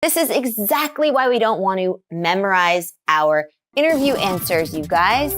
This is exactly why we don't want to memorize our interview answers, you guys.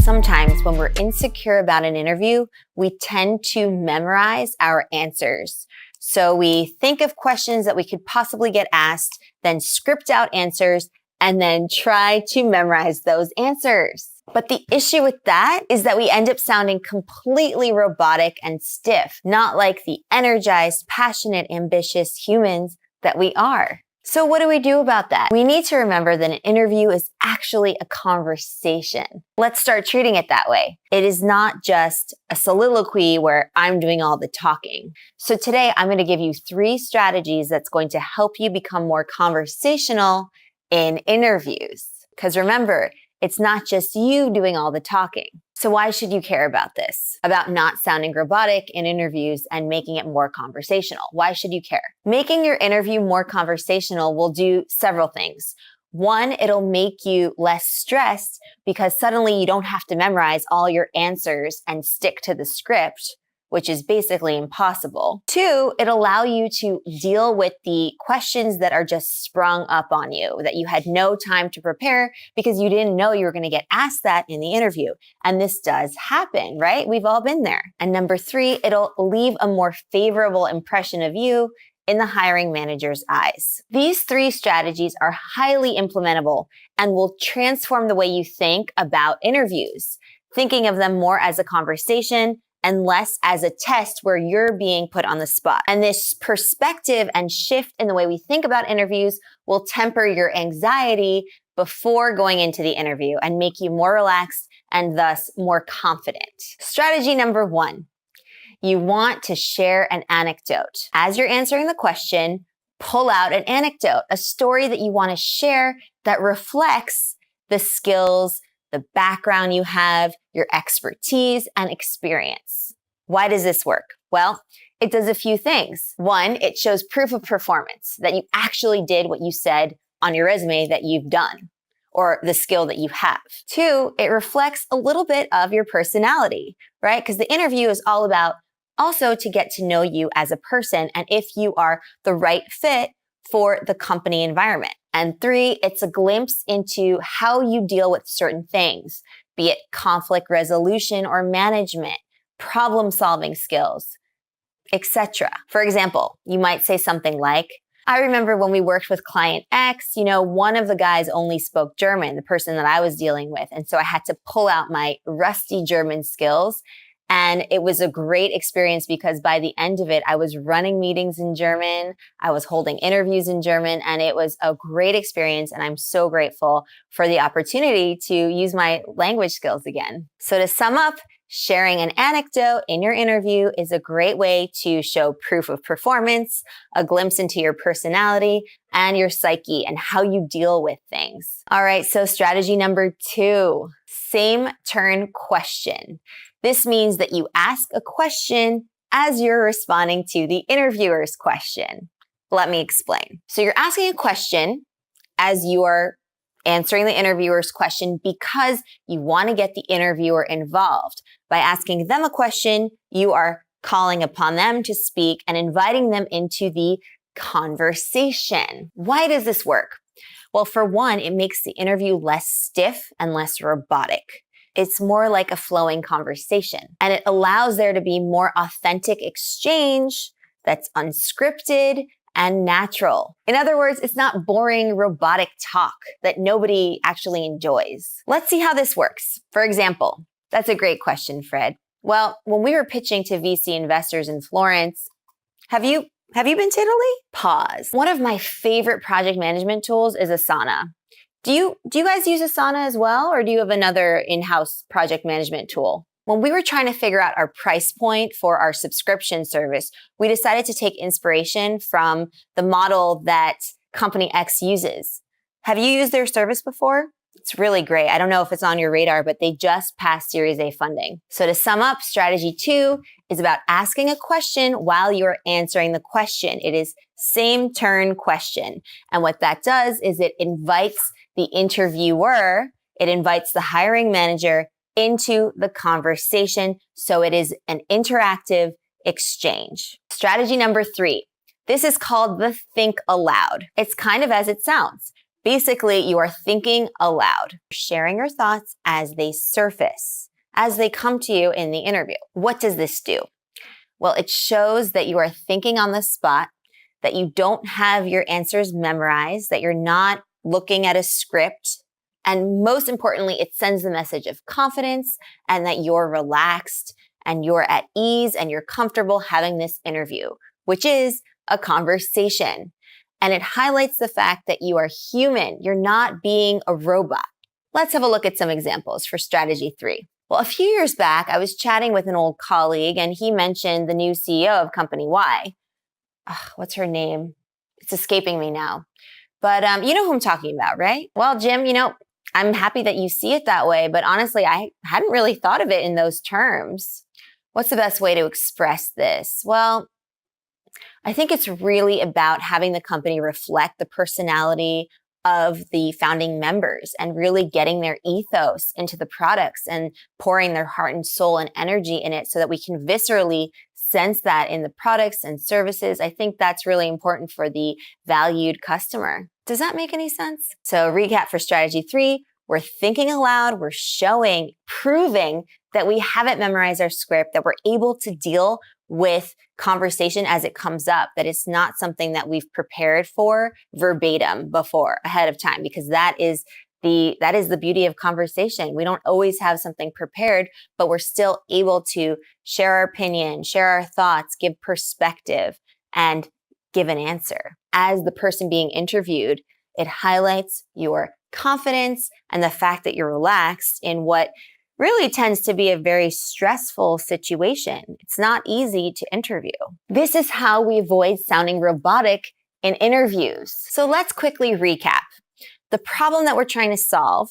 Sometimes when we're insecure about an interview, we tend to memorize our answers. So we think of questions that we could possibly get asked, then script out answers, and then try to memorize those answers. But the issue with that is that we end up sounding completely robotic and stiff, not like the energized, passionate, ambitious humans that we are. So what do we do about that? We need to remember that an interview is actually a conversation. Let's start treating it that way. It is not just a soliloquy where I'm doing all the talking. So today I'm going to give you 3 strategies that's going to help you become more conversational in interviews. Because remember, it's not just you doing all the talking. So why should you care about this? About not sounding robotic in interviews and making it more conversational. Why should you care? Making your interview more conversational will do several things. 1, it'll make you less stressed because suddenly you don't have to memorize all your answers and stick to the script, which is basically impossible. 2, it'll allow you to deal with the questions that are just sprung up on you, that you had no time to prepare because you didn't know you were going to get asked that in the interview. And this does happen, right? We've all been there. And number 3, it'll leave a more favorable impression of you in the hiring manager's eyes. These 3 strategies are highly implementable and will transform the way you think about interviews, thinking of them more as a conversation and less as a test where you're being put on the spot. And this perspective and shift in the way we think about interviews will temper your anxiety before going into the interview and make you more relaxed and thus more confident. Strategy number 1, you want to share an anecdote. As you're answering the question, pull out an anecdote, a story that you want to share that reflects the skills, the background you have, your expertise and experience. Why does this work? Well, it does a few things. 1, it shows proof of performance, that you actually did what you said on your resume that you've done, or the skill that you have. 2, it reflects a little bit of your personality, right? Because the interview is all about also to get to know you as a person and if you are the right fit for the company environment. And 3, it's a glimpse into how you deal with certain things, be it conflict resolution or management, problem-solving skills, etc. For example, you might say something like, I remember when we worked with client X, one of the guys only spoke German, the person that I was dealing with. And so I had to pull out my rusty German skills. And it was a great experience because by the end of it, I was running meetings in German, I was holding interviews in German, and it was a great experience. And I'm so grateful for the opportunity to use my language skills again. So to sum up, sharing an anecdote in your interview is a great way to show proof of performance, a glimpse into your personality and your psyche and how you deal with things. All right, so strategy number 2, same turn question. This means that you ask a question as you're responding to the interviewer's question. Let me explain. So you're asking a question as you're answering the interviewer's question because you want to get the interviewer involved. By asking them a question, you are calling upon them to speak and inviting them into the conversation. Why does this work? Well, for 1, it makes the interview less stiff and less robotic. It's more like a flowing conversation, and it allows there to be more authentic exchange that's unscripted and natural. In other words, it's not boring, robotic talk that nobody actually enjoys. Let's see how this works. For example, that's a great question, Fred. Well, when we were pitching to VC investors in Florence, have you been to Italy? Pause. One of my favorite project management tools is Asana. Do you guys use Asana as well, or do you have another in-house project management tool? When we were trying to figure out our price point for our subscription service, we decided to take inspiration from the model that Company X uses. Have you used their service before? It's really great. I don't know if it's on your radar, but they just passed Series A funding. So to sum up, strategy 2 is about asking a question while you're answering the question. It is same turn question. And what that does is it invites the interviewer, it invites the hiring manager into the conversation so it is an interactive exchange. Strategy number 3. This is called the think aloud. It's kind of as it sounds. Basically, you are thinking aloud, sharing your thoughts as they surface, as they come to you in the interview. What does this do? Well, it shows that you are thinking on the spot, that you don't have your answers memorized, that you're not looking at a script. And most importantly, it sends the message of confidence and that you're relaxed and you're at ease and you're comfortable having this interview, which is a conversation. And it highlights the fact that you are human. You're not being a robot. Let's have a look at some examples for strategy 3. Well, a few years back, I was chatting with an old colleague and he mentioned the new CEO of company Y. What's her name? It's escaping me now. But you know who I'm talking about, right? Well, Jim, I'm happy that you see it that way, but honestly, I hadn't really thought of it in those terms. What's the best way to express this? Well, I think it's really about having the company reflect the personality of the founding members and really getting their ethos into the products and pouring their heart and soul and energy in it so that we can viscerally sense that in the products and services. I think that's really important for the valued customer. Does that make any sense? So recap for strategy 3, we're thinking aloud, we're showing, proving that we haven't memorized our script, that we're able to deal with conversation as it comes up, that it's not something that we've prepared for verbatim before ahead of time, because that is the beauty of conversation. We don't always have something prepared, but we're still able to share our opinion, share our thoughts, give perspective, and give an answer. As the person being interviewed, it highlights your confidence and the fact that you're relaxed in what really tends to be a very stressful situation. It's not easy to interview. This is how we avoid sounding robotic in interviews. So let's quickly recap. The problem that we're trying to solve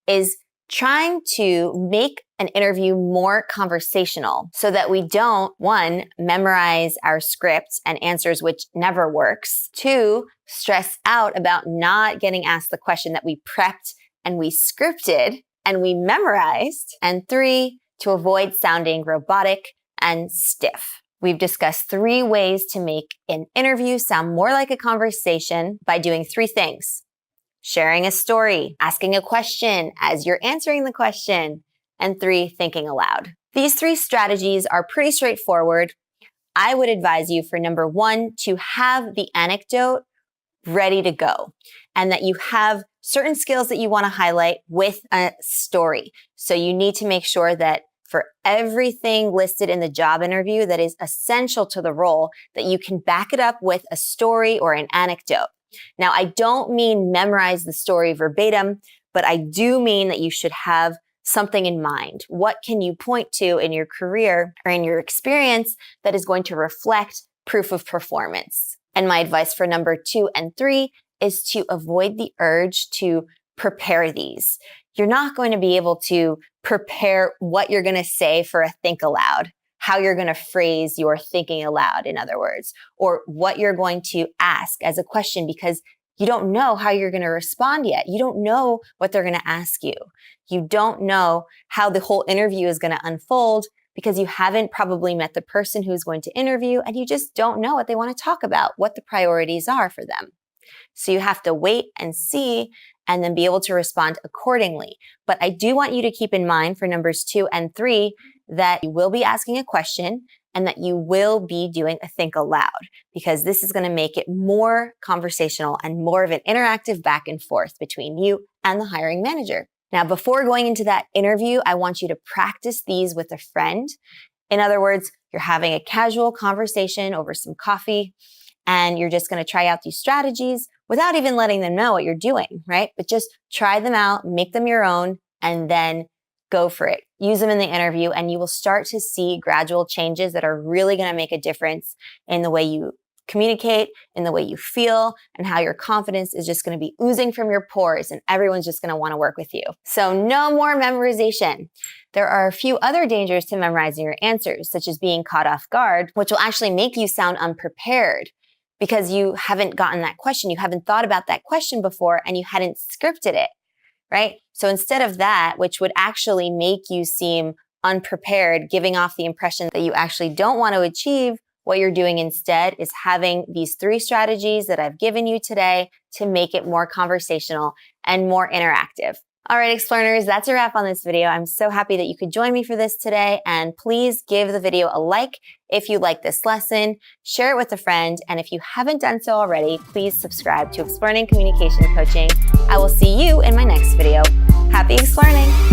is trying to make an interview more conversational so that we don't, 1, memorize our scripts and answers, which never works. 2, stress out about not getting asked the question that we prepped and we scripted and we memorized. And 3, to avoid sounding robotic and stiff. We've discussed 3 ways to make an interview sound more like a conversation by doing 3 things. Sharing a story, asking a question as you're answering the question, and 3, thinking aloud. These 3 strategies are pretty straightforward. I would advise you for number 1, to have the anecdote ready to go and that you have certain skills that you want to highlight with a story. So you need to make sure that for everything listed in the job interview that is essential to the role, that you can back it up with a story or an anecdote. Now, I don't mean memorize the story verbatim, but I do mean that you should have something in mind. What can you point to in your career or in your experience that is going to reflect proof of performance? And my advice for number 2 and 3 is to avoid the urge to prepare these. You're not going to be able to prepare what you're going to say for a think aloud, how you're going to phrase your thinking aloud, in other words, or what you're going to ask as a question because you don't know how you're going to respond yet. You don't know what they're going to ask you. You don't know how the whole interview is going to unfold because you haven't probably met the person who's going to interview and you just don't know what they want to talk about, what the priorities are for them. So you have to wait and see and then be able to respond accordingly. But I do want you to keep in mind for numbers 2 and 3 that you will be asking a question and that you will be doing a think aloud because this is going to make it more conversational and more of an interactive back and forth between you and the hiring manager. Now, before going into that interview, I want you to practice these with a friend. In other words, you're having a casual conversation over some coffee and you're just going to try out these strategies without even letting them know what you're doing, right? But just try them out, make them your own, and then go for it. Use them in the interview and you will start to see gradual changes that are really going to make a difference in the way you communicate, in the way you feel, and how your confidence is just going to be oozing from your pores and everyone's just going to want to work with you. So no more memorization. There are a few other dangers to memorizing your answers, such as being caught off guard, which will actually make you sound unprepared because you haven't gotten that question. You haven't thought about that question before and you hadn't scripted it. right? So instead of that, which would actually make you seem unprepared, giving off the impression that you actually don't want to achieve, what you're doing instead is having these 3 strategies that I've given you today to make it more conversational and more interactive. All right, Explearners, that's a wrap on this video. I'm so happy that you could join me for this today. And please give the video a like if you like this lesson, share it with a friend. And if you haven't done so already, please subscribe to Explearning Communication Coaching. I will see you in my next video. Happy Explearning!